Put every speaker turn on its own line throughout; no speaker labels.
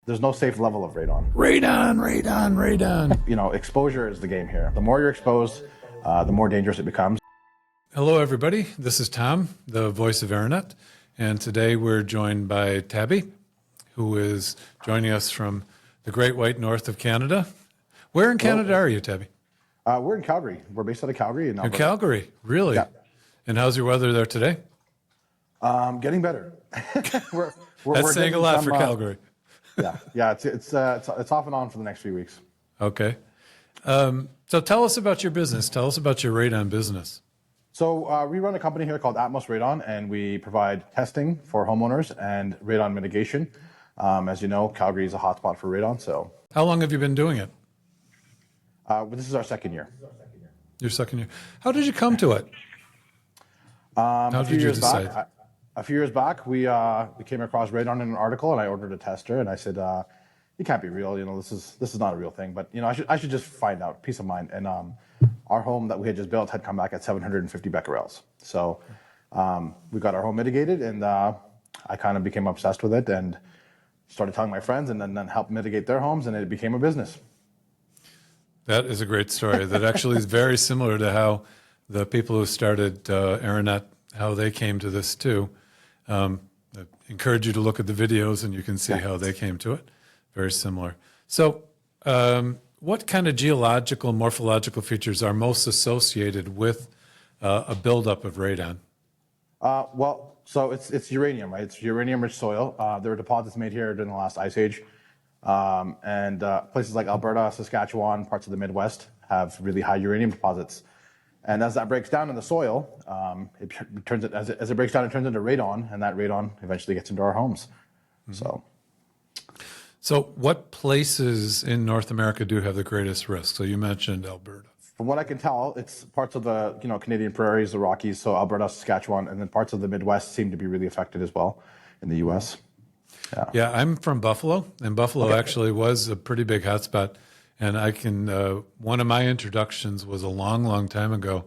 there's no safe level of radon.
Radon, radon, radon.
You know, exposure is the game here. The more you're exposed, the more dangerous it becomes.
Hello, everybody. This is Tom, the voice of Aranet, and today we're joined by Tabi, who is joining us from the Great White North of Canada. Where in Canada are you, Tabi?
We're in Calgary. We're based out of Calgary.
In Calgary, really?
Yeah.
And how's your weather there today?
Getting better. we're
That's saying a lot for Calgary.
Yeah. It's off and on for the next few weeks.
Okay. So tell us about your business. Tell us about your radon business.
So we run a company here called Atmos Radon, and we provide testing for homeowners and radon mitigation. As you know, Calgary is a hotspot for radon. So,
how long have you been doing it?
This is our second year.
Your second year. How did you come to it? How did you decide?
A few years back, we came across radon in an article, and I ordered a tester, and I said, "It can't be real. You know, this is not a real thing. But you know, I should just find out. Peace of mind." And our home that we had just built had come back at 750 becquerels. So we got our home mitigated, and I kind of became obsessed with it, and started telling my friends, and then helped mitigate their homes, and it became a business.
That is a great story. That actually is very similar to how the people who started Aranet, how they came to this too. I encourage you to look at the videos, and you can see how they came to it. Very similar. So what kind of geological, morphological features are most associated with a buildup of radon?
Well, so it's uranium, right? It's uranium-rich soil. There were deposits made here during the last ice age. And places like Alberta, Saskatchewan, parts of the Midwest have really high uranium deposits. And as that breaks down in the soil, as it breaks down, it turns into radon, and that radon eventually gets into our homes. Mm-hmm.
So what places in North America do have the greatest risk? So you mentioned Alberta.
From what I can tell, it's parts of the Canadian prairies, the Rockies, so Alberta, Saskatchewan, and then parts of the Midwest seem to be really affected as well in the U.S.
Yeah, I'm from Buffalo, and Buffalo actually was a pretty big hotspot. And I can, one of my introductions was a long, long time ago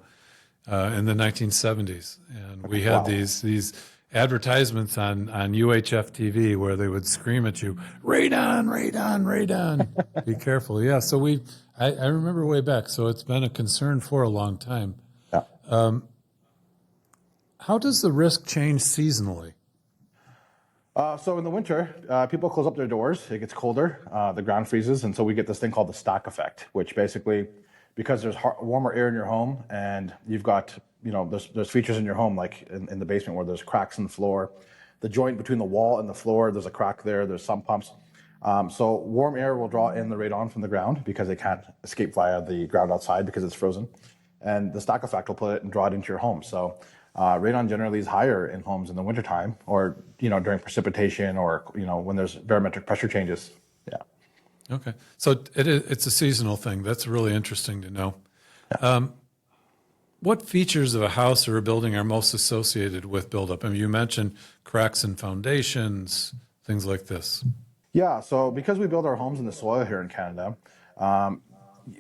in the 1970s. And we had these advertisements on UHF TV where they would scream at you, radon, radon, radon. Be careful. Yeah, so I remember way back. So it's been a concern for a long time.
Yeah.
How does the risk change seasonally?
So in the winter, people close up their doors. It gets colder, the ground freezes, and so we get this thing called the stack effect, which basically, because there's warmer air in your home, and you've got, there's features in your home, like in the basement where there's cracks in the floor, the joint between the wall and the floor, there's a crack there, there's sump pumps. So warm air will draw in the radon from the ground because it can't escape via the ground outside because it's frozen. And the stack effect will put it and draw it into your home. So radon generally is higher in homes in the wintertime, or during precipitation, or when there's barometric pressure changes. Yeah.
Okay, so it's a seasonal thing. That's really interesting to know.
Yeah.
What features of a house or a building are most associated with buildup? I mean, you mentioned cracks in foundations, things like this.
Yeah. So because we build our homes in the soil here in Canada,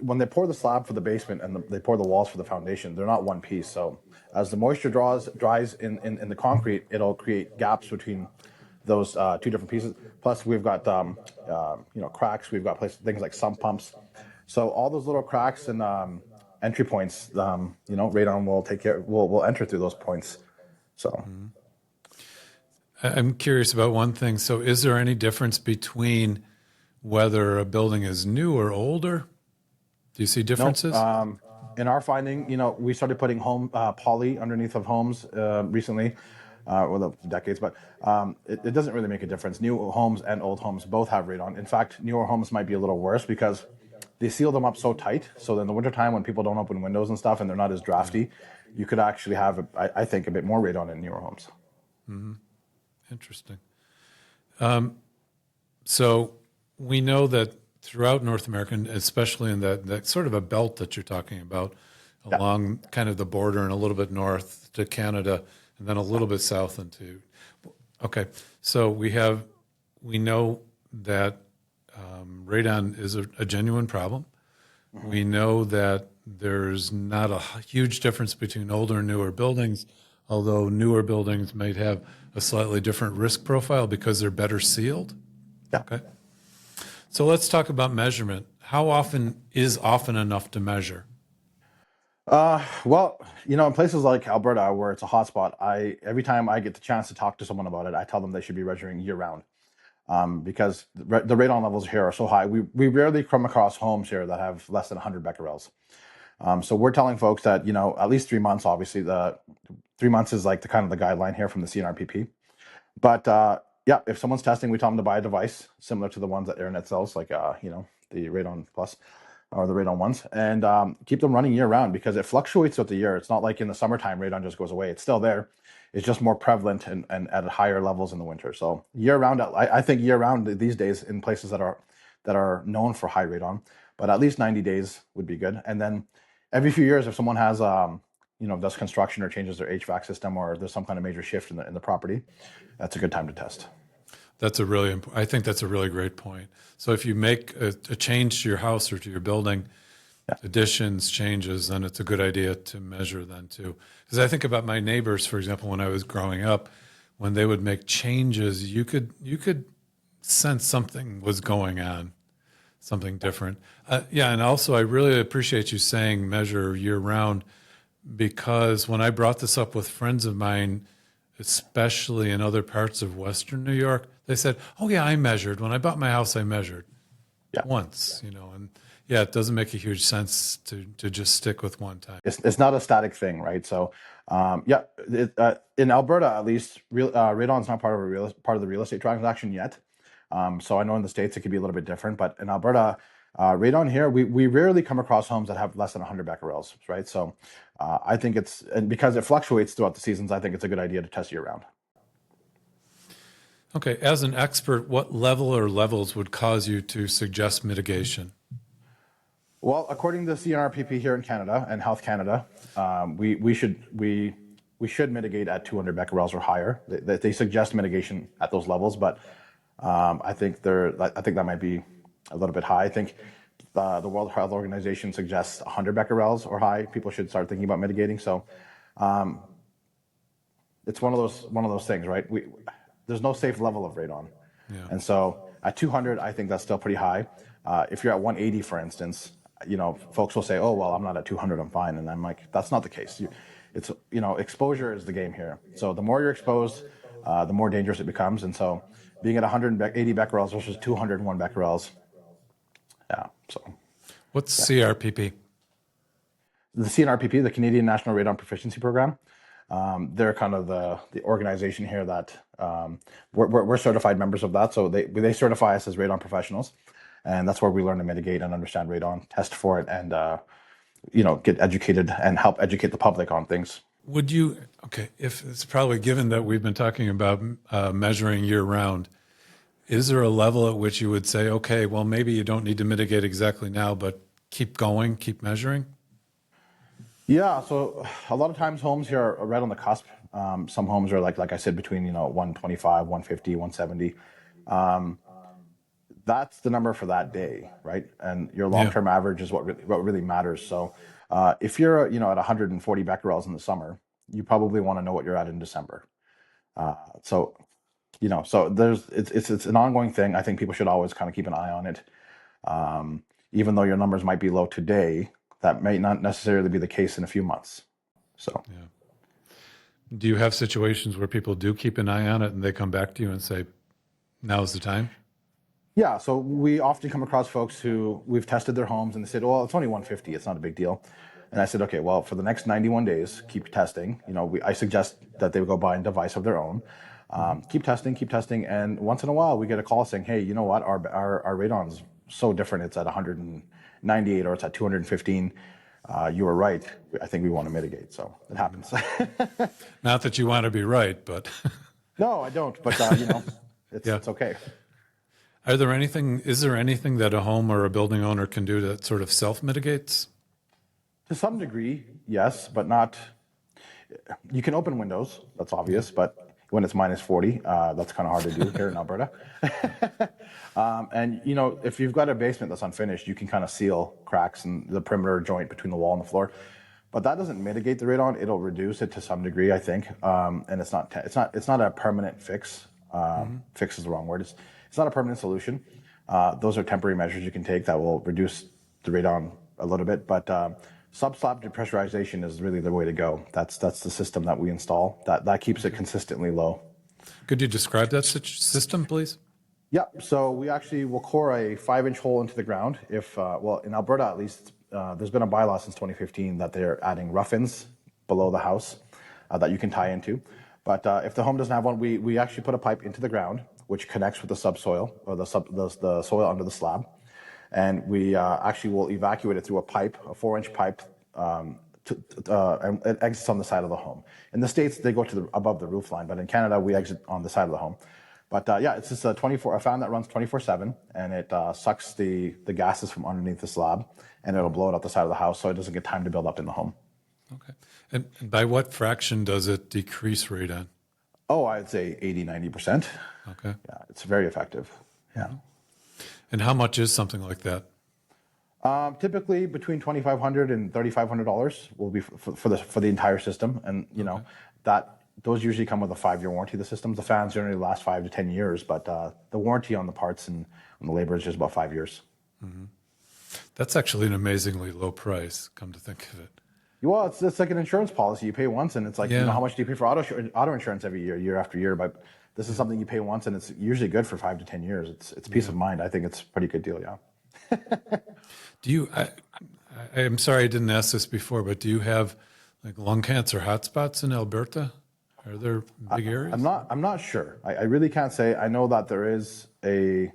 when they pour the slab for the basement and they pour the walls for the foundation, they're not one piece. So as the moisture dries in the concrete, it'll create gaps between those two different pieces. Plus, we've got cracks. We've got things like sump pumps. So all those little cracks and entry points, radon will enter through those points. So.
I'm curious about one thing. So is there any difference between whether a building is new or older? Do you see differences?
No. In our finding, we started putting poly underneath of homes recently, decades, but it doesn't really make a difference. New homes and old homes both have radon. In fact, newer homes might be a little worse because they seal them up so tight. So in the wintertime, when people don't open windows and stuff and they're not as drafty, you could actually have, I think, a bit more radon in newer homes.
Mm-hmm. Interesting. So we know that throughout North America, and especially in that sort of a belt that you're talking about, along kind of the border and a little bit north to Canada, and then a little bit south into. Okay, so we know that radon is a genuine problem. Mm-hmm. We know that there's not a huge difference between older and newer buildings, although newer buildings might have a slightly different risk profile because they're better sealed.
Yeah.
Okay. So let's talk about measurement. How often is often enough to measure?
Well, in places like Alberta where it's a hotspot, every time I get the chance to talk to someone about it, I tell them they should be measuring year round. Because the radon levels here are so high. We rarely come across homes here that have less than 100 becquerels. So we're telling folks that, at least 3 months, obviously the 3 months is like the kind of the guideline here from the CNRPP. But yeah, if someone's testing, we tell them to buy a device similar to the ones that Aranet sells, like, the Radon Plus or the Radon ones, and keep them running year round because it fluctuates throughout the year. It's not like in the summertime, radon just goes away. It's still there. It's just more prevalent and at higher levels in the winter. So year round, I think year round these days in places that are known for high radon, but at least 90 days would be good. And then every few years, if someone has does construction or changes their HVAC system or there's some kind of major shift in the property, that's a good time to test.
I think that's a really great point. So if you make a change to your house or to your building, additions, changes, then it's a good idea to measure then too. Because I think about my neighbors, for example, when I was growing up, when they would make changes, you could sense something was going on, something different. Yeah, and also I really appreciate you saying measure year round, because when I brought this up with friends of mine, especially in other parts of Western New York, they said, "Oh yeah, I measured. When I bought my house, I measured once, and yeah, it doesn't make a huge sense to just stick with one time."
It's not a static thing, right? So in Alberta at least, radon's not part of the real estate transaction yet. So I know in the States it could be a little bit different, but in Alberta, radon here, we rarely come across homes that have less than 100 becquerels, right? So I think and because it fluctuates throughout the seasons, I think it's a good idea to test year round.
Okay, as an expert, what level or levels would cause you to suggest mitigation?
Well, according to the CNRPP here in Canada and Health Canada, we should mitigate at 200 becquerels or higher. They suggest mitigation at those levels, but I think that might be a little bit high. I think the World Health Organization suggests 100 becquerels or high. People should start thinking about mitigating. So it's one of those things, right? There's no safe level of radon, and so at 200, I think that's still pretty high. If you're at 180, for instance, folks will say, "Oh, well, I'm not at 200, I'm fine," and I'm like, that's not the case. Exposure is the game here. So the more you're exposed, the more dangerous it becomes, and so being at 180 becquerels versus 201 becquerels. Yeah. So
what's CRPP?
The CNRPP, the Canadian National Radon Proficiency Program, they're kind of the organization here that we're certified members of that. So they certify us as radon professionals, and that's where we learn to mitigate and understand radon, test for it, and get educated and help educate the public on things.
If it's probably given that we've been talking about measuring year round, is there a level at which you would say, okay, well, maybe you don't need to mitigate exactly now, but keep going, keep measuring?
Yeah, so a lot of times homes here are right on the cusp. Some homes are like I said, between 125, 150, 170. That's the number for that day, right? And your long-term average is what really matters. So if you're at 140 becquerels in the summer, you probably want to know what you're at in December. So it's an ongoing thing. I think people should always kind of keep an eye on it. Even though your numbers might be low today, that may not necessarily be the case in a few months. So,
do you have situations where people do keep an eye on it and they come back to you and say, now's the time?
Yeah, so we often come across folks who we've tested their homes and they said, well, it's only 150, it's not a big deal. And I said, okay, well, for the next 91 days, keep testing. I suggest that they would go buy a device of their own. Keep testing. And once in a while, we get a call saying, hey, you know what, our radon's so different. It's at 198 or it's at 215. You were right. I think we want to mitigate. So it happens.
Not that you want to be right, but.
No, I don't. But, it's okay.
Is there anything that a home or a building owner can do that sort of self-mitigates?
To some degree, yes, but not. You can open windows. That's obvious. But when it's minus 40, that's kind of hard to do here in Alberta. And, if you've got a basement that's unfinished, you can kind of seal cracks in the perimeter joint between the wall and the floor. But that doesn't mitigate the radon. It'll reduce it to some degree, I think. And it's not a permanent fix. Fix is the wrong word. It's not a permanent solution. Those are temporary measures you can take that will reduce the radon a little bit, but sub-slab depressurization is really the way to go. That's the system that we install. That keeps it consistently low.
Could you describe that system, please?
Yeah, so we actually will core a 5-inch hole into the ground. If well, in Alberta at least, there's been a bylaw since 2015 that they're adding rough-ins below the house that you can tie into. But if the home doesn't have one, we actually put a pipe into the ground, which connects with the subsoil or the soil under the slab, and we actually will evacuate it through a pipe, a 4-inch pipe, and it exits on the side of the home. In the States, they go to above the roof line, but in Canada, we exit on the side of the home. But yeah, it's just a fan that runs 24/7, and it sucks the gases from underneath the slab, and it'll blow it out the side of the house, so it doesn't get time to build up in the home.
Okay. And by what fraction does it decrease radon?
Oh, I'd say 80-90%.
Okay.
Yeah, it's very effective. Yeah.
And how much is something like that?
Typically between $2,500 and $3,500 will be for the entire system, and you know those usually come with a 5-year warranty. The systems, the fans generally last 5 to 10 years, but the warranty on the parts and on the labor is just about 5 years.
Mm-hmm. That's actually an amazingly low price, come to think of it.
Well, it's like an insurance policy. You pay once, and it's like, you know, how much do you pay for auto insurance every year, year after year? But this is something you pay once, and it's usually good for 5 to 10 years. It's peace of mind. I think it's a pretty good deal, yeah.
Do you, I'm sorry I didn't ask this before, but do you have like lung cancer hotspots in Alberta? Are there big areas?
I'm not sure. I really can't say. I know that there is a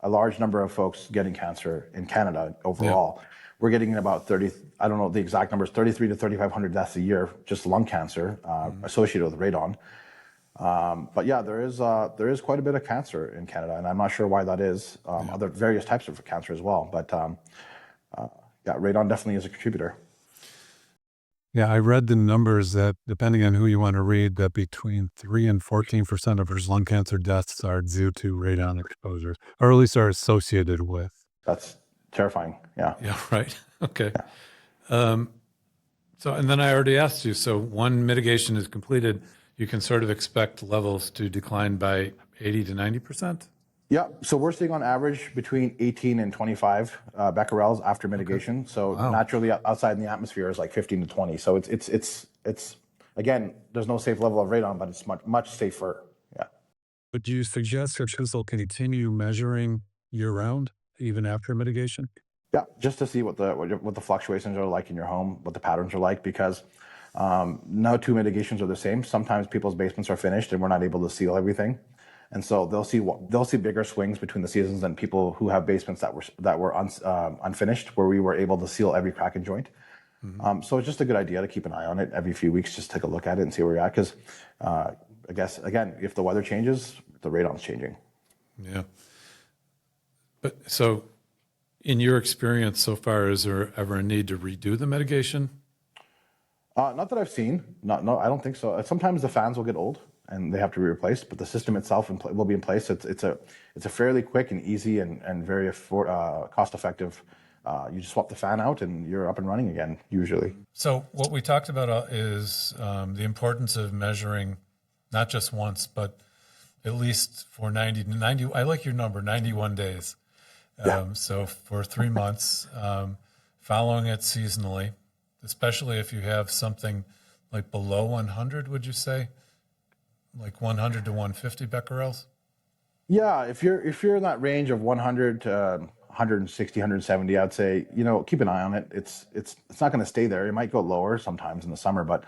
large number of folks getting cancer in Canada overall. Yeah. We're getting about 30, I don't know the exact numbers, 33 to 3,500 deaths a year, just lung cancer associated with radon. But yeah, there is quite a bit of cancer in Canada, and I'm not sure why that is. Other various types of cancer as well, but yeah, radon definitely is a contributor.
Yeah, I read the numbers that, depending on who you want to read, that between 3 and 14% of his lung cancer deaths are due to radon exposure, or at least are associated with.
That's terrifying. Yeah.
Yeah. Right. Okay. Yeah. So, and then I already asked you. So, one mitigation is completed. You can sort of expect levels to decline by 80 to 90%.
Yeah, so we're seeing on average between 18 and 25 becquerels after mitigation. Okay. So naturally outside in the atmosphere is like 15 to 20. So it's again, there's no safe level of radon, but it's much safer. Yeah.
Would you suggest that people continue measuring year round, even after mitigation?
Yeah, just to see what the fluctuations are like in your home, what the patterns are like, because no two mitigations are the same. Sometimes people's basements are finished and we're not able to seal everything. And so they'll see bigger swings between the seasons than people who have basements that were unfinished, where we were able to seal every crack and joint. Mm-hmm. So it's just a good idea to keep an eye on it every few weeks, just take a look at it and see where you're at. Because I guess again, if the weather changes, the radon's changing.
Yeah. But so, in your experience so far, is there ever a need to redo the mitigation?
Not that I've seen. No, I don't think so. Sometimes the fans will get old and they have to be replaced, but the system itself will be in place. It's a fairly quick and easy and very cost effective. You just swap the fan out and you're up and running again, usually.
So what we talked about is the importance of measuring not just once, but at least for 90, I like your number, 91 days. So for 3 months, following it seasonally, especially if you have something like below 100, would you say? Like 100 to 150 becquerels?
Yeah, if you're in that range of 100 to 160, 170, I'd say, keep an eye on it. It's not going to stay there. It might go lower sometimes in the summer, but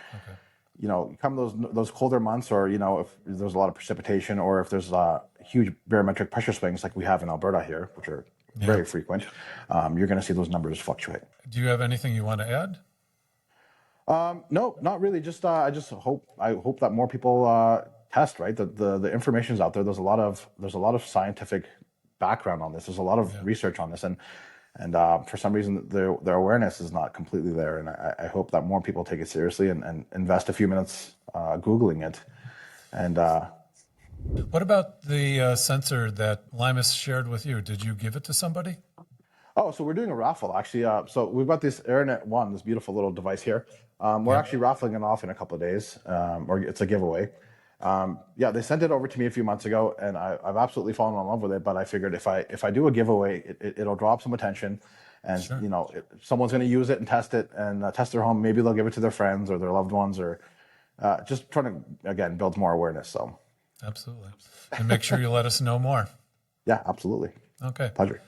come those colder months, or if there's a lot of precipitation, or if there's huge barometric pressure swings like we have in Alberta here, which are very frequent, you're going to see those numbers fluctuate. Do you have anything you want to add? No, not really. Just I hope that more people test. Right, the information's out there. There's a lot of scientific background on this. There's a lot of research on this, and for some reason their awareness is not completely there. And I hope that more people take it seriously and invest a few minutes Googling it. And
what about the sensor that Limas shared with you? Did you give it to somebody?
Oh, so we're doing a raffle, actually. So we've got this Aranet 1, this beautiful little device here. We're actually raffling it off in a couple of days, or it's a giveaway. Yeah, they sent it over to me a few months ago, and I've absolutely fallen in love with it. But I figured if I do a giveaway, it'll draw up some attention, and
Sure.
if someone's going to use it and test it and test their home, maybe they'll give it to their friends or their loved ones, or just trying to again build more awareness. So,
Absolutely. And make sure you let us know more.
yeah, absolutely.
Okay.
Pleasure.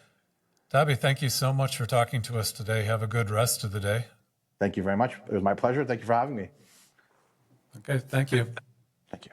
Tabi, thank you so much for talking to us today. Have a good rest of the day.
Thank you very much. It was my pleasure. Thank you for having me.
Okay. Thank you.
Thank you.